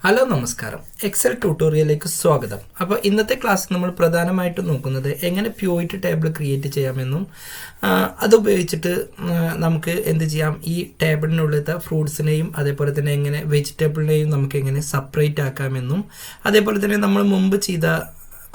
Hello നമസ്കാരം, Excel ട്യൂട്ടോറിയലിലേക്ക് സ്വാഗതം. അപ്പോൾ ഇന്നത്തെ ക്ലാസ് നമ്മൾ പ്രധാനമായിട്ടും നോക്കുന്നത് എങ്ങനെ പ്യൂയിറ്റ് ടേബിൾ ക്രിയേറ്റ് ചെയ്യാമെന്നും അതുപയോഗിച്ചിട്ട് നമുക്ക് എന്ത് ചെയ്യാം, ഈ ടേബിളിനുള്ളിലത്തെ ഫ്രൂട്ട്സിനെയും അതേപോലെ തന്നെ എങ്ങനെ വെജിറ്റബിളിനെയും നമുക്ക് എങ്ങനെ സെപ്പറേറ്റ് ആക്കാമെന്നും അതേപോലെ തന്നെ നമ്മൾ മുമ്പ് ചെയ്ത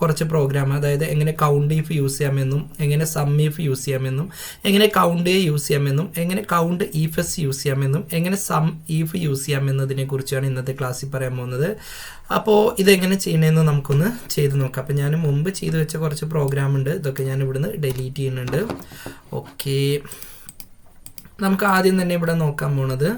കുറച്ച് പ്രോഗ്രാം, അതായത് എങ്ങനെ കൗണ്ട് ഇഫ് യൂസ് ചെയ്യാമെന്നും എങ്ങനെ സം ഇഫ് യൂസ് ചെയ്യാമെന്നും എങ്ങനെ കൗണ്ട് യൂസ് ചെയ്യാമെന്നും എങ്ങനെ കൗണ്ട് ഇഫ്സ് യൂസ് ചെയ്യാമെന്നും എങ്ങനെ സം ഇഫ് യൂസ് ചെയ്യാമെന്നതിനെ കുറിച്ചാണ് ഇന്നത്തെ ക്ലാസ്സിൽ പറയാൻ പോകുന്നത്. അപ്പോൾ ഇതെങ്ങനെ ചെയ്യണമെന്ന് നമുക്കൊന്ന് ചെയ്ത് നോക്കാം. അപ്പോൾ ഞാൻ മുമ്പ് ചെയ്തു വെച്ച കുറച്ച് പ്രോഗ്രാം ഉണ്ട്, ഇതൊക്കെ ഞാൻ ഇവിടുന്ന് ഡിലീറ്റ് ചെയ്യുന്നുണ്ട്. ഓക്കെ, നമുക്ക് ആദ്യം തന്നെ ഇവിടെ നോക്കാൻ പോണത്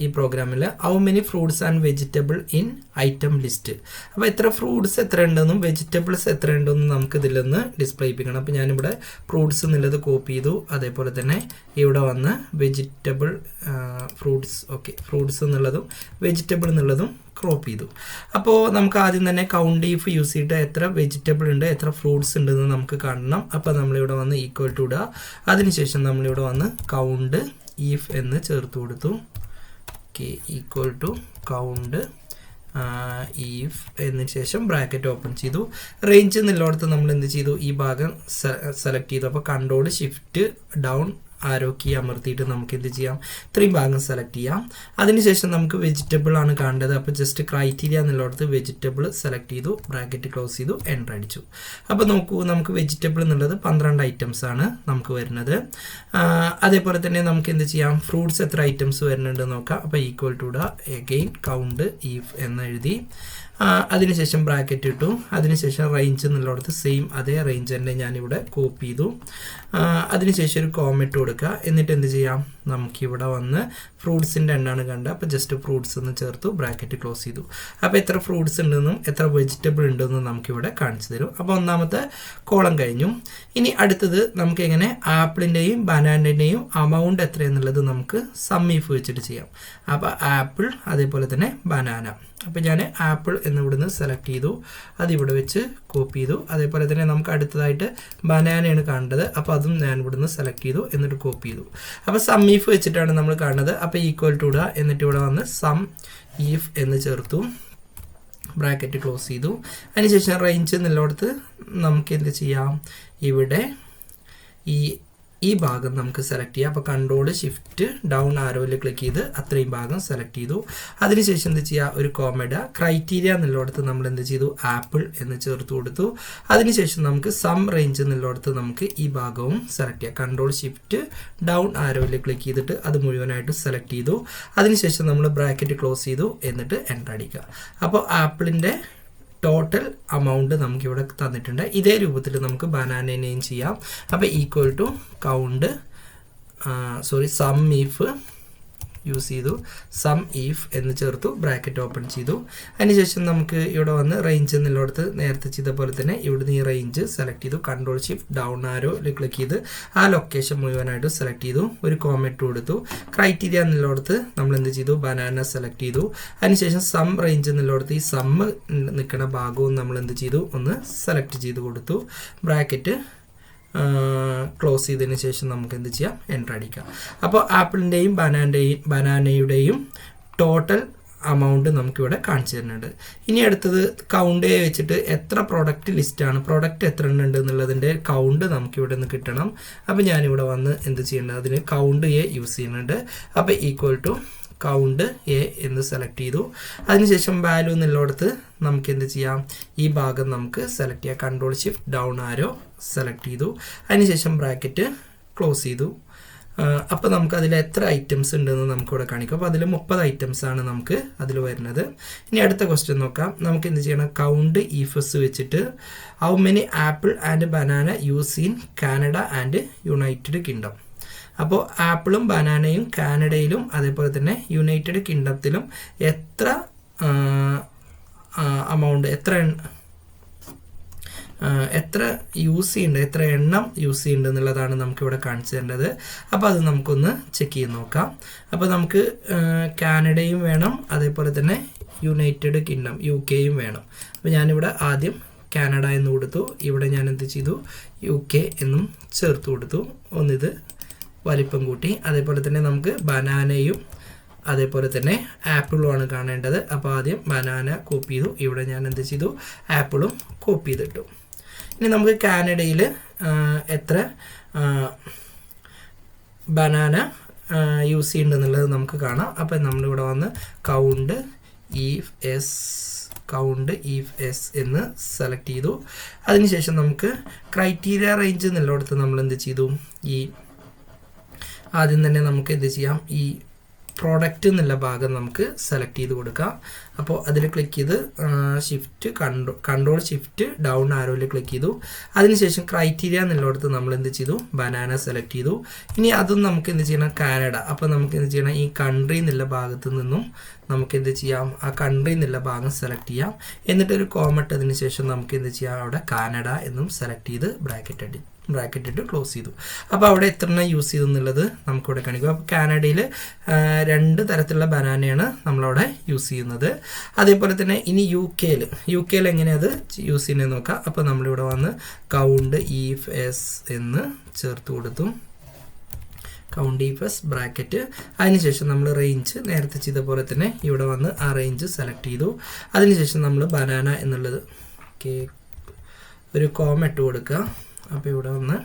ഈ പ്രോഗ്രാമിൽ how many fruits and vegetable in item list. അപ്പോൾ എത്ര ഫ്രൂട്ട്സ് എത്ര ഉണ്ടെന്നും വെജിറ്റബിൾസ് എത്ര ഉണ്ടെന്നും നമുക്ക് ഇതിലൊന്ന് ഡിസ്പ്ലേ ചെയ്യിപ്പിക്കണം. അപ്പോൾ ഞാനിവിടെ ഫ്രൂട്ട്സ് എന്നുള്ളത് കോപ്പി ചെയ്തു, അതേപോലെ തന്നെ ഇവിടെ വന്ന് വെജിറ്റബിൾ ഫ്രൂട്ട്സ് എന്നുള്ളതും വെജിറ്റബിൾ എന്നുള്ളതും ക്രോപ്പ് ചെയ്തു. അപ്പോൾ നമുക്ക് ആദ്യം തന്നെ കൗണ്ട് ഇഫ് യൂസ് ചെയ്തിട്ട് എത്ര വെജിറ്റബിൾ ഉണ്ട് എത്ര ഫ്രൂട്ട്സ് ഉണ്ടെന്ന് നമുക്ക് കാണണം. അപ്പോൾ നമ്മളിവിടെ വന്ന് ഈക്വൽ ടു ഇടുക, അതിനുശേഷം നമ്മളിവിടെ വന്ന് കൗണ്ട് ഇഫ് എന്ന് ചേർത്ത് കൊടുത്തു. ഈക്വൽ ടു കൗണ്ട് ഇഫ് എന്നതിന് ശേഷം ബ്രാക്കറ്റ് ഓപ്പൺ ചെയ്തു. റേഞ്ച് എന്നുള്ളിടത്ത് നമ്മൾ എന്ത് ചെയ്തു, ഈ ഭാഗം സെലക്ട് ചെയ്തു. അപ്പോൾ control shift down arrow key അമർത്തിയിട്ട് നമുക്ക് എന്ത് ചെയ്യാം, ഇത്രയും ഭാഗം സെലക്ട് ചെയ്യാം. അതിനുശേഷം നമുക്ക് വെജിറ്റബിൾ ആണ് കാണേണ്ടത്. അപ്പോൾ ജസ്റ്റ് ക്രൈറ്റീരിയ എന്നുള്ളിടത്ത് വെജിറ്റബിൾ സെലക്ട് ചെയ്തു, ബ്രാക്കറ്റ് ക്ലോസ് ചെയ്തു, എൻ്റർ അടിച്ചു. അപ്പോൾ നോക്കൂ, നമുക്ക് വെജിറ്റബിൾ എന്നുള്ളത് 12 ഐറ്റംസ് ആണ് നമുക്ക് വരുന്നത്. അതേപോലെ തന്നെ നമുക്ക് എന്ത് ചെയ്യാം, ഫ്രൂട്ട്സ് എത്ര ഐറ്റംസ് വരുന്നുണ്ട് നോക്കാം. അപ്പോൾ equal to again count if എന്ന് എഴുതി, അതിനുശേഷം ബ്രാക്കറ്റ് ഇട്ടു. അതിനുശേഷം റേഞ്ച് എന്നുള്ളിടത്ത് സെയിം അതേ റേഞ്ച് തന്നെ ഞാനിവിടെ കോപ്പി ചെയ്തു. അതിനുശേഷം ഒരു കോമറ്റ് കൊടുക്കുക. എന്നിട്ട് എന്ത് ചെയ്യാം, നമുക്കിവിടെ വന്ന് ഫ്രൂട്ട്സിൻ്റെ എണ്ണാണ് കണ്ടത്. അപ്പോൾ ജസ്റ്റ് ഫ്രൂട്ട്സ് എന്ന് ചേർത്തു, ബ്രാക്കറ്റ് ക്ലോസ് ചെയ്തു. അപ്പോൾ എത്ര ഫ്രൂട്ട്സ് ഉണ്ടെന്നും എത്ര വെജിറ്റബിൾ ഉണ്ടെന്നും നമുക്കിവിടെ കാണിച്ചു തരും. അപ്പോൾ ഒന്നാമത്തെ കോളം കഴിഞ്ഞു. ഇനി അടുത്തത് നമുക്ക് എങ്ങനെ ആപ്പിളിൻ്റെയും ബനാനൻ്റെയും അമൗണ്ട് എത്രയെന്നുള്ളത് നമുക്ക് സം ഇഫ് വെച്ചിട്ട് ചെയ്യാം. അപ്പോൾ ആപ്പിൾ അതേപോലെ തന്നെ ബനാന. അപ്പോൾ ഞാൻ ആപ്പിൾ എന്നിവിടുന്ന് സെലക്ട് ചെയ്തു, അതിവിടെ വെച്ച് കോപ്പി ചെയ്തു. അതേപോലെ തന്നെ നമുക്ക് അടുത്തതായിട്ട് ബനാനയാണ് കാണേണ്ടത്. അപ്പോൾ അതും ഞാൻ ഇവിടുന്ന് സെലക്ട് ചെയ്തു, എന്നിട്ട് കോപ്പി ചെയ്തു. അപ്പോൾ സം ഇഫ് വെച്ചിട്ടാണ് നമ്മൾ കാണുന്നത്. അപ്പോൾ ഈക്വൽ ടു ഇടുക, എന്നിട്ട് ഇവിടെ വന്ന് സം ഇഫ് എന്ന് ചേർത്തു, ബ്രാക്കറ്റ് ക്ലോസ് ചെയ്തു. അതിനുശേഷം റേഞ്ച് എന്നുള്ളിടത്ത് നമുക്ക് എന്ത് ചെയ്യാം, ഇവിടെ ഈ ഭാഗം നമുക്ക് സെലക്ട് ചെയ്യാം. അപ്പോൾ കൺട്രോൾ ഷിഫ്റ്റ് ഡൗൺ ആരോയിൽ ക്ലിക്ക് ചെയ്ത് അത്രയും ഭാഗം സെലക്ട് ചെയ്തു. അതിനുശേഷം എന്ത് ചെയ്യുക, ഒരു കോമഡ ക്രൈറ്റീരിയ എന്നുള്ളിടത്ത് നമ്മൾ എന്ത് ചെയ്തു, ആപ്പിൾ എന്ന് ചേർത്ത് കൊടുത്തു. അതിനുശേഷം നമുക്ക് സം റേഞ്ച് എന്നുള്ളിടത്ത് നമുക്ക് ഈ ഭാഗവും സെലക്ട് ചെയ്യാം. കൺട്രോൾ ഷിഫ്റ്റ് ഡൗൺ ആരോയിൽ ക്ലിക്ക് ചെയ്തിട്ട് അത് മുഴുവനായിട്ട് സെലക്ട് ചെയ്തു. അതിനുശേഷം നമ്മൾ ബ്രാക്കറ്റ് ക്ലോസ് ചെയ്തു, എന്നിട്ട് എൻ്റർ അടിക്കുക. അപ്പോൾ ആപ്പിളിൻ്റെ ടോട്ടൽ അമൗണ്ട് നമുക്കിവിടെ തന്നിട്ടുണ്ട്. ഇതേ രൂപത്തിൽ നമുക്ക് ബനാനേനെയും ചെയ്യാം. അപ്പോൾ equal to count sum if use ചെയ്തു, സം ഇഫ് എന്ന് ചേർത്തു, ബ്രാക്കറ്റ് ഓപ്പൺ ചെയ്തു. അതിനുശേഷം നമുക്ക് ഇവിടെ വന്ന് റേഞ്ച് എന്നുള്ളിടത്ത് നേരത്തെ ചെയ്ത പോലെ തന്നെ ഇവിടുന്ന് ഈ റേഞ്ച് സെലക്ട് ചെയ്തു. Control shift down arrow click ചെയ്ത് ആ ലൊക്കേഷൻ മുഴുവനായിട്ട് സെലക്ട് ചെയ്തു, ഒരു കോമറ്റ് കൊടുത്തു. ക്രൈറ്റീരിയ എന്നുള്ളിടത്ത് നമ്മൾ എന്ത് ചെയ്തു, ബനാന സെലക്ട് ചെയ്തു. അതിനുശേഷം സം റേഞ്ച് എന്നുള്ളിടത്ത് ഈ സം നിൽക്കുന്ന ഭാഗവും നമ്മൾ എന്ത് ചെയ്തു, ഒന്ന് സെലക്ട് ചെയ്ത് കൊടുത്തു. ബ്രാക്കറ്റ് ക്ലോസ് ചെയ്തതിന് ശേഷം നമുക്ക് എന്ത് ചെയ്യാം, എൻ്റർ അടിക്കാം. അപ്പോൾ ആപ്പിളിൻ്റെയും ബനാനയുടെയും ടോട്ടൽ അമൗണ്ട് നമുക്കിവിടെ കാണിച്ചു തരുന്നുണ്ട്. ഇനി അടുത്തത് കൗണ്ട് വെച്ചിട്ട് എത്ര പ്രൊഡക്റ്റ് ലിസ്റ്റാണ്, പ്രൊഡക്റ്റ് എത്ര ഉണ്ട് എന്നുള്ളതിൻ്റെ കൗണ്ട് നമുക്കിവിടെ നിന്ന് കിട്ടണം. അപ്പോൾ ഞാനിവിടെ വന്ന് എന്ത് ചെയ്യേണ്ടത്, അതിന് കൗണ്ട് യൂസ് ചെയ്യുന്നുണ്ട്. അപ്പോൾ ഈക്വൽ ടു കൗണ്ട് എന്ന് സെലക്ട് ചെയ്തു. അതിനുശേഷം വാല്യൂ എന്നുള്ളിടത്ത് നമുക്ക് എന്ത് ചെയ്യാം, ഈ ഭാഗം നമുക്ക് സെലക്ട് ചെയ്യാം. കൺട്രോൾ ഷിഫ്റ്റ് ഡൗൺ ആരോ സെലക്ട് ചെയ്തു. അതിനുശേഷം ബ്രാക്കറ്റ് ക്ലോസ് ചെയ്തു. അപ്പോൾ നമുക്ക് അതിൽ എത്ര ഐറ്റംസ് ഉണ്ടെന്ന് നമുക്കിവിടെ കാണിക്കും. അപ്പോൾ അതിൽ 30 ഐറ്റംസ് ആണ് നമുക്ക് അതിൽ വരുന്നത്. ഇനി അടുത്ത ക്വസ്റ്റ്യൻ നോക്കാം. നമുക്ക് എന്ത് ചെയ്യണം, കൗണ്ട് ഇഫ്സ് വെച്ചിട്ട് how many apple and banana use in Canada and United kingdom. അപ്പോൾ ആപ്പിളും ബനാനയും കാനഡയിലും അതേപോലെ തന്നെ യുണൈറ്റഡ് കിങ്ഡത്തിലും എത്ര അമൗണ്ട് എത്ര യൂസ് ചെയ്യുന്നുണ്ട്, എത്ര എണ്ണം യൂസ് ചെയ്യുന്നുണ്ട് എന്നുള്ളതാണ് നമുക്കിവിടെ കാണിച്ചു തരേണ്ടത്. അപ്പോൾ അത് നമുക്കൊന്ന് ചെക്ക് ചെയ്ത് നോക്കാം. അപ്പോൾ നമുക്ക് കാനഡയും വേണം, അതേപോലെ തന്നെ യുണൈറ്റഡ് കിങ്ഡം UK വേണം. അപ്പോൾ ഞാനിവിടെ ആദ്യം കാനഡ എന്ന് കൊടുത്തു, ഇവിടെ ഞാൻ എന്ത് ചെയ്തു, UK എന്നും ചേർത്ത് കൊടുത്തു. ഒന്നിത് വലിപ്പം കൂട്ടി. അതേപോലെ തന്നെ നമുക്ക് ബനാനയും അതേപോലെ തന്നെ ആപ്പിളുമാണ് കാണേണ്ടത്. അപ്പോൾ ആദ്യം ബനാന കോപ്പി ചെയ്തു. ഇവിടെ ഞാൻ എന്ത് ചെയ്തു, ആപ്പിളും കോപ്പി ചെയ്തിട്ടു. ഇനി നമുക്ക് കാനഡയിൽ എത്ര ബനാന യൂസ് ചെയ്യുന്നുണ്ടെന്നുള്ളത് നമുക്ക് കാണാം. അപ്പം നമ്മളിവിടെ വന്ന് കൗണ്ട് ഇഫ് എസ് എന്ന് സെലക്ട് ചെയ്തു. അതിനുശേഷം നമുക്ക് ക്രൈറ്റീരിയ റേഞ്ച് എന്നുള്ളിടത്ത് നമ്മൾ എന്ത് ചെയ്തു, ആദ്യം തന്നെ നമുക്ക് എന്ത് ചെയ്യാം, ഈ പ്രോഡക്റ്റ് എന്നുള്ള ഭാഗം നമുക്ക് സെലക്ട് ചെയ്ത് കൊടുക്കാം. അപ്പോൾ അതിൽ ക്ലിക്ക് ചെയ്ത് കൺട്രോൾ ഷിഫ്റ്റ് ഡൗൺ ആരോയിൽ ക്ലിക്ക് ചെയ്തു. അതിനുശേഷം ക്രൈറ്റീരിയ എന്നുള്ളിടത്ത് നമ്മൾ എന്ത് ചെയ്തു, ബനാന സെലക്ട് ചെയ്തു. ഇനി അതും നമുക്ക് എന്ത് ചെയ്യണം, കാനഡ. അപ്പോൾ നമുക്ക് എന്ത് ചെയ്യണം, ഈ കൺട്രി എന്നുള്ള ഭാഗത്ത് നിന്നും നമുക്ക് എന്ത് ചെയ്യാം, ആ കൺട്രി എന്നുള്ള ഭാഗം സെലക്ട് ചെയ്യാം. എന്നിട്ടൊരു കോമട്ടതിന് ശേഷം നമുക്ക് എന്ത് ചെയ്യാം, അവിടെ കാനഡ എന്നും സെലക്ട് ചെയ്ത് ബ്രാക്കറ്റ് ഇട്ട് ക്ലോസ് ചെയ്തു. അപ്പോൾ അവിടെ എത്ര യൂസ് ചെയ്തു എന്നുള്ളത് നമുക്കിവിടെ കാണിക്കും. അപ്പോൾ കാനഡയിൽ 2 തരത്തിലുള്ള ബനാനയാണ് നമ്മളവിടെ യൂസ് ചെയ്യുന്നത്. അതേപോലെ തന്നെ ഇനി യു കെയിൽ എങ്ങനെയത് യൂസ് ചെയ്യുന്നത് നോക്കാം. അപ്പോൾ നമ്മളിവിടെ വന്ന് കൗണ്ട് ഇഫ് എസ് എന്ന് ചേർത്ത് കൊടുത്തു. Count if S bracket. അതിനുശേഷം നമ്മൾ റേഞ്ച് നേരത്തെ ചെയ്ത പോലെ തന്നെ ഇവിടെ വന്ന് ആ റേഞ്ച് സെലക്ട് ചെയ്തു. അതിനുശേഷം നമ്മൾ ബനാന എന്നുള്ളത് ഒരു കോമ ഇട്ട് കൊടുക്കുക. അപ്പോൾ ഇവിടെ വന്ന്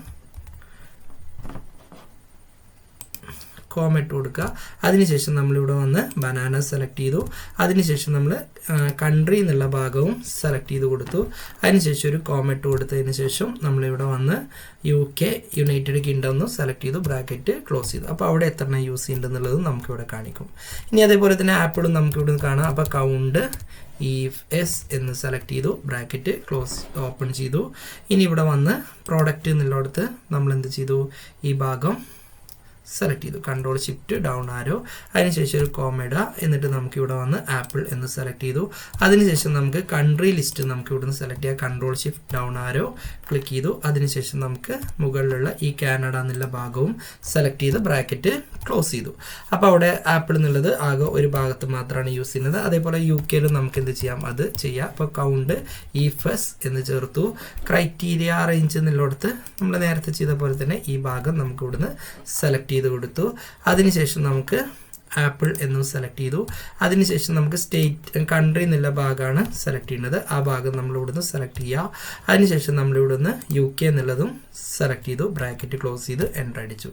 കോമ ഇട്ട് കൊടുക്കുക. അതിനുശേഷം നമ്മളിവിടെ വന്ന് ബനാന സെലക്ട് ചെയ്തു. അതിനുശേഷം നമ്മൾ കൺട്രി എന്നുള്ള ഭാഗവും സെലക്ട് ചെയ്ത് കൊടുത്തു. അതിനുശേഷം ഒരു കോമ ഇട്ട് കൊടുത്തതിന് ശേഷം നമ്മളിവിടെ വന്ന് UK യുണൈറ്റഡ് കിങ്ഡം എന്ന് സെലക്ട് ചെയ്തു, ബ്രാക്കറ്റ് ക്ലോസ് ചെയ്തു. അപ്പോൾ അവിടെ എത്ര യൂസ് ചെയ്യുന്നുണ്ടെന്നുള്ളത് നമുക്കിവിടെ കാണിക്കും. ഇനി അതേപോലെ തന്നെ ആപ്പിളും നമുക്കിവിടെ കാണാം. അപ്പോൾ കൗണ്ട് ഇഫ് എസ് എന്ന് സെലക്ട് ചെയ്തു, ബ്രാക്കറ്റ് ക്ലോസ് ഓപ്പൺ ചെയ്തു. ഇനി ഇവിടെ വന്ന് പ്രോഡക്റ്റ് എന്നുള്ളിടത്ത് നമ്മൾ എന്ത് ചെയ്തു, ഈ ഭാഗം സെലക്ട് ചെയ്തു, കൺട്രോൾ ഷിഫ്റ്റ് ഡൗൺ ആരോ. അതിനുശേഷം ഒരു കോമഡ. എന്നിട്ട് നമുക്ക് ഇവിടെ വന്ന് ആപ്പിൾ എന്ന് സെലക്ട് ചെയ്തു. അതിനുശേഷം നമുക്ക് കൺട്രി ലിസ്റ്റ് നമുക്ക് ഇവിടെ നിന്ന് സെലക്ട് ചെയ്യാം, control shift down arrow click ചെയ്തു. അതിനുശേഷം നമുക്ക് മുകളിലുള്ള ഈ കാനഡ എന്നുള്ള ഭാഗവും സെലക്ട് ചെയ്ത് ബ്രാക്കറ്റ് ക്ലോസ് ചെയ്തു. അപ്പോൾ അവിടെ ആപ്പിൾ എന്നുള്ളത് ആകെ ഒരു ഭാഗത്ത് മാത്രമാണ് യൂസ് ചെയ്യുന്നത്. അതേപോലെ UK നമുക്ക് എന്ത് ചെയ്യാം, അത് ചെയ്യാം. അപ്പോൾ കൗണ്ട് ഇഫ് എസ് എന്ന് ചേർത്തു. ക്രൈറ്റീരിയ റേഞ്ച് എന്നുള്ളിടത്ത് നമ്മൾ നേരത്തെ ചെയ്ത പോലെ തന്നെ ഈ ഭാഗം നമുക്ക് ഇവിടുന്ന് സെലക്ട് ചെയ്ത് കൊടുത്തു. അതിനുശേഷം നമുക്ക് ആപ്പിൾ എന്നും സെലക്ട് ചെയ്തു. അതിനുശേഷം നമുക്ക് സ്റ്റേറ്റ് കൺട്രി എന്നുള്ള ഭാഗമാണ് സെലക്ട് ചെയ്യുന്നത്. ആ ഭാഗം നമ്മൾ ഇവിടുന്ന് സെലക്ട് ചെയ്യുക. അതിനുശേഷം നമ്മൾ ഇവിടുന്ന് UK എന്നുള്ളതും സെലക്ട് ചെയ്തു, ബ്രാക്കറ്റ് ക്ലോസ് ചെയ്ത് എൻ്റർ അടിച്ചു.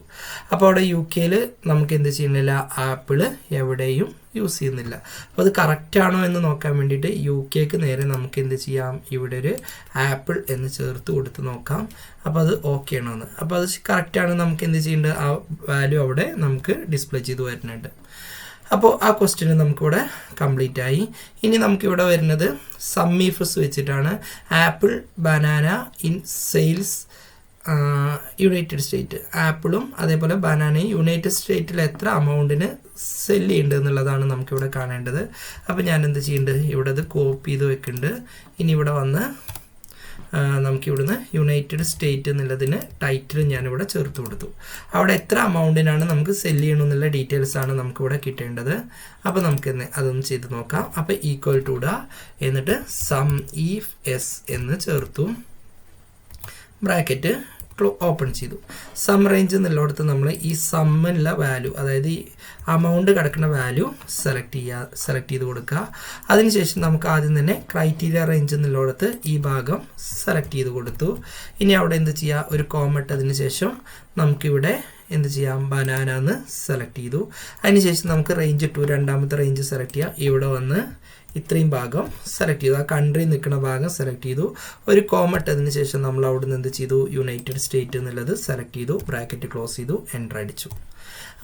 അപ്പോൾ അവിടെ UK നമുക്ക് എന്ത് ചെയ്യുന്നില്ല, ആപ്പിള് എവിടെയും യൂസ് ചെയ്യുന്നില്ല. അപ്പോൾ അത് കറക്റ്റാണോ എന്ന് നോക്കാൻ വേണ്ടിയിട്ട് UK നേരെ നമുക്ക് എന്ത് ചെയ്യാം, ഇവിടെ ഒരു ആപ്പിൾ എന്ന് ചേർത്ത് കൊടുത്ത് നോക്കാം. അപ്പോൾ അത് ഓക്കെ ആണോ എന്ന്. അപ്പോൾ അത് കറക്റ്റാണ്, നമുക്ക് എന്ത് ചെയ്യേണ്ടത്, ആ വാല്യൂ അവിടെ നമുക്ക് ഡിസ്പ്ലേ ചെയ്ത് വരുന്നുണ്ട്. അപ്പോൾ ആ ക്വസ്റ്റ്യൻ നമുക്കിവിടെ കംപ്ലീറ്റ് ആയി. ഇനി നമുക്കിവിടെ വരുന്നത് സമ്മീഫ്സ് വെച്ചിട്ടാണ്. Apple banana in sales United state. ആപ്പിളും അതേപോലെ ബനാനയും യുണൈറ്റഡ് സ്റ്റേറ്റിൽ എത്ര അമൗണ്ടിന് സെല് ചെയ്യുന്നുണ്ട് എന്നുള്ളതാണ് നമുക്കിവിടെ കാണേണ്ടത്. അപ്പോൾ ഞാൻ എന്ത് ചെയ്യുന്നുണ്ട്, ഇവിടെ അത് കോപ്പി ചെയ്ത് വെക്കുന്നുണ്ട്. ഇനി ഇവിടെ വന്ന് നമുക്കിവിടുന്ന് യുണൈറ്റഡ് സ്റ്റേറ്റ് എന്നുള്ളതിന് ടൈറ്റിൽ ഞാനിവിടെ ചേർത്ത് കൊടുത്തു. അവിടെ എത്ര അമൗണ്ടിനാണ് നമുക്ക് സെല് ചെയ്യണമെന്നുള്ള ഡീറ്റെയിൽസാണ് നമുക്കിവിടെ കിട്ടേണ്ടത്. അപ്പോൾ നമുക്ക് അതൊന്ന് ചെയ്ത് നോക്കാം. അപ്പോൾ ഈക്വൽ ടു ഇടുക, എന്നിട്ട് സം ഇഫ് എസ് എന്ന് ചേർത്തു, ബ്രാക്കറ്റ് ഓപ്പൺ ചെയ്തു. സം റേഞ്ച് എന്നുള്ളിടത്ത് നമ്മൾ ഈ സമ്മിലുള്ള വാല്യൂ, അതായത് ഈ അമൗണ്ട് കിടക്കുന്ന വാല്യൂ സെലക്ട് ചെയ്ത് കൊടുക്കുക. അതിനുശേഷം നമുക്ക് ആദ്യം തന്നെ ക്രൈറ്റീരിയ റേഞ്ച് എന്നുള്ളിടത്ത് ഈ ഭാഗം സെലക്ട് ചെയ്ത് കൊടുത്തു. ഇനി അവിടെ എന്ത് ചെയ്യുക, ഒരു കോമ ഇട്ടതിന് ശേഷം നമുക്കിവിടെ എന്ത് ചെയ്യാം, ബനാന എന്ന് സെലക്ട് ചെയ്തു. അതിനുശേഷം നമുക്ക് റേഞ്ച് ഇട്ടു, രണ്ടാമത്തെ റേഞ്ച് സെലക്ട് ചെയ്യാം. ഇവിടെ വന്ന് ഇത്രയും ഭാഗം സെലക്ട് ചെയ്തു, ആ കൺട്രി നിൽക്കുന്ന ഭാഗം സെലക്ട് ചെയ്തു. ഒരു കോമ ഇട്ടതിന് ശേഷം നമ്മൾ അവിടെ നിന്ന് എന്ത് ചെയ്തു, യുണൈറ്റഡ് സ്റ്റേറ്റ് എന്നുള്ളത് സെലക്ട് ചെയ്തു, ബ്രാക്കറ്റ് ക്ലോസ് ചെയ്തു, എൻ്റർ അടിച്ചു.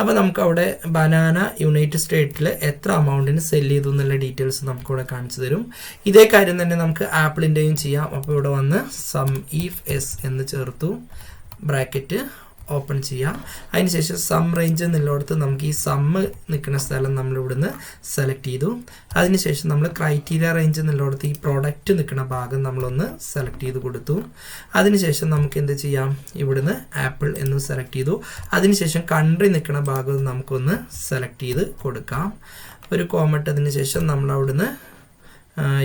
അപ്പോൾ നമുക്ക് അവിടെ ബനാന യുണൈറ്റഡ് സ്റ്റേറ്റിൽ എത്ര അമൗണ്ടിന് സെല് ചെയ്തു എന്നുള്ള ഡീറ്റെയിൽസ് നമുക്കിവിടെ കാണിച്ചു തരും. ഇതേ കാര്യം തന്നെ നമുക്ക് ആപ്പിളിൻ്റെയും ചെയ്യാം. അപ്പോൾ ഇവിടെ വന്ന് സം ഇഫ് എസ് എന്ന് ചേർത്തു, ബ്രാക്കറ്റ് ഓപ്പൺ ചെയ്യാം. അതിനുശേഷം സം റേഞ്ച് എന്നുള്ളിടത്ത് നമുക്ക് ഈ സമ്മ് നിൽക്കുന്ന സ്ഥലം നമ്മൾ ഇവിടുന്ന് സെലക്ട് ചെയ്തു. അതിനുശേഷം നമ്മൾ ക്രൈറ്റീരിയ റേഞ്ച് എന്നുള്ളിടത്ത് ഈ പ്രോഡക്റ്റ് നിൽക്കുന്ന ഭാഗം നമ്മളൊന്ന് സെലക്ട് ചെയ്ത് കൊടുത്തു. അതിനുശേഷം നമുക്ക് എന്ത് ചെയ്യാം, ഇവിടുന്ന് ആപ്പിൾ എന്ന് സെലക്ട് ചെയ്തു. അതിനുശേഷം കൺട്രി നിൽക്കുന്ന ഭാഗം നമുക്കൊന്ന് സെലക്ട് ചെയ്ത് കൊടുക്കാം. ഒരു കോമ ഇട്ടതിന് ശേഷം നമ്മൾ അവിടുന്ന്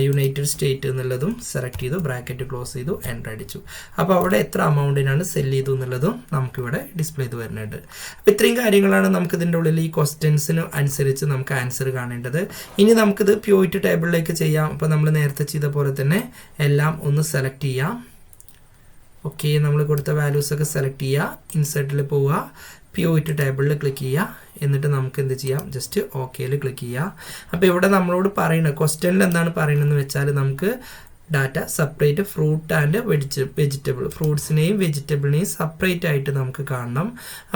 യുണൈറ്റഡ് സ്റ്റേറ്റ് എന്നുള്ളതും സെലക്ട് ചെയ്തു, ബ്രാക്കറ്റ് ക്ലോസ് ചെയ്തു, എൻ്റർ അടിച്ചു. അപ്പോൾ അവിടെ എത്ര അമൗണ്ടിനാണ് സെല് ചെയ്തു എന്നുള്ളതും നമുക്കിവിടെ ഡിസ്പ്ലേ ചെയ്ത് വരുന്നുണ്ട്. അപ്പോൾ ഇത്രയും കാര്യങ്ങളാണ് നമുക്ക് ഇതിൻ്റെ ഉള്ളിൽ ഈ ക്വസ്റ്റ്യൻസിന് അനുസരിച്ച് നമുക്ക് ആൻസർ കാണേണ്ടത്. ഇനി നമുക്കിത് പ്യൂരിറ്റി ടേബിളിലേക്ക് ചെയ്യാം. അപ്പോൾ നമ്മൾ നേരത്തെ ചെയ്ത പോലെ തന്നെ എല്ലാം ഒന്ന് സെലക്ട് ചെയ്യാം. ഓക്കെ, നമ്മൾ കൊടുത്ത വാല്യൂസൊക്കെ സെലക്ട് ചെയ്യുക, ഇൻസെർട്ടിൽ പോവുക, പ്യൂരിറ്റി ടേബിളിൽ ക്ലിക്ക് ചെയ്യുക, എന്നിട്ട് നമുക്ക് എന്ത് ചെയ്യാം, ജസ്റ്റ് ഓക്കെയിൽ ക്ലിക്ക് ചെയ്യുക. അപ്പോൾ ഇവിടെ നമ്മളോട് പറയുന്നത് ക്വസ്റ്റ്യനിൽ എന്താണ് പറയുന്നതെന്ന് വെച്ചാൽ നമുക്ക് data separate fruit and vegetable, ഫ്രൂട്ട്സിനെയും വെജിറ്റബിളിനെയും സെപ്പറേറ്റ് ആയിട്ട് നമുക്ക് കാണണം.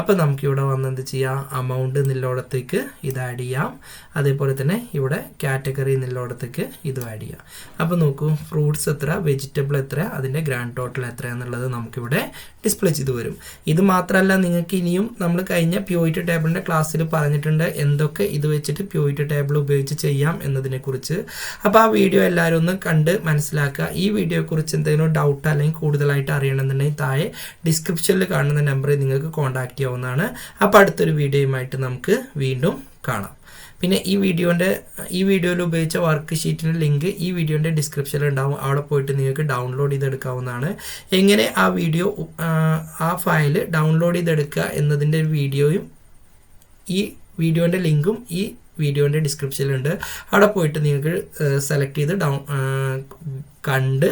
അപ്പോൾ നമുക്കിവിടെ വന്ന് എന്ത് ചെയ്യാം, അമൗണ്ട് എന്നുള്ളിടത്തേക്ക് ഇത് ആഡ് ചെയ്യാം. അതേപോലെ തന്നെ ഇവിടെ കാറ്റഗറി എന്നുള്ളിടത്തേക്ക് ഇത് ആഡ് ചെയ്യാം. അപ്പോൾ നോക്കൂ, ഫ്രൂട്ട്സ് എത്ര, വെജിറ്റബിൾ എത്ര, അതിൻ്റെ ഗ്രാൻഡ് ടോട്ടൽ എത്ര എന്നുള്ളത് നമുക്കിവിടെ ഡിസ്പ്ലേ ചെയ്ത് വരും. ഇത് മാത്രമല്ല, നിങ്ങൾക്ക് ഇനിയും നമ്മൾ കഴിഞ്ഞ പ്യൂരിറ്റി ടേബിളിൻ്റെ ക്ലാസ്സിൽ പറഞ്ഞിട്ടുണ്ട് എന്തൊക്കെ ഇത് വെച്ചിട്ട് പ്യൂരിറ്റി ടേബിൾ ഉപയോഗിച്ച് ചെയ്യാം എന്നതിനെക്കുറിച്ച്. അപ്പോൾ ആ വീഡിയോ എല്ലാവരും ഒന്ന് കണ്ട് മനസ്സിലാക്കുക. ഈ വീഡിയോയെക്കുറിച്ച് എന്തെങ്കിലും ഡൗട്ട് അല്ലെങ്കിൽ കൂടുതലായിട്ട് അറിയണമെന്നുണ്ടെങ്കിൽ താഴെ ഡിസ്ക്രിപ്ഷനിൽ കാണുന്ന നമ്പറിൽ നിങ്ങൾക്ക് കോൺടാക്ട് ചെയ്യാവുന്നതാണ്. അപ്പോൾ അടുത്തൊരു വീഡിയോയുമായിട്ട് നമുക്ക് വീണ്ടും കാണാം. പിന്നെ ഈ വീഡിയോയിൽ ഉപയോഗിച്ച വർക്ക് ഷീറ്റിൻ്റെ ലിങ്ക് ഈ വീഡിയോൻ്റെ ഡിസ്ക്രിപ്ഷനിൽ ഉണ്ടാവും. അവിടെ പോയിട്ട് നിങ്ങൾക്ക് ഡൗൺലോഡ് ചെയ്തെടുക്കാവുന്നതാണ്. എങ്ങനെ ആ ഫയൽ ഡൗൺലോഡ് ചെയ്തെടുക്കുക എന്നതിൻ്റെ ഒരു വീഡിയോയും ഈ വീഡിയോൻ്റെ ലിങ്കും ഈ വീഡിയോൻ്റെ ഡിസ്ക്രിപ്ഷനിലുണ്ട്. അവിടെ പോയിട്ട് നിങ്ങൾക്ക് സെലക്ട് ചെയ്ത് കണ്ട്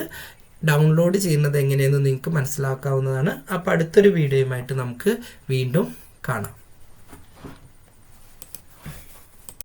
ഡൗൺലോഡ് ചെയ്യുന്നത് എങ്ങനെയെന്ന് നിങ്ങൾക്ക് മനസ്സിലാക്കാവുന്നതാണ്. അപ്പോൾ അടുത്തൊരു വീഡിയോയുമായിട്ട് നമുക്ക് വീണ്ടും കാണാം.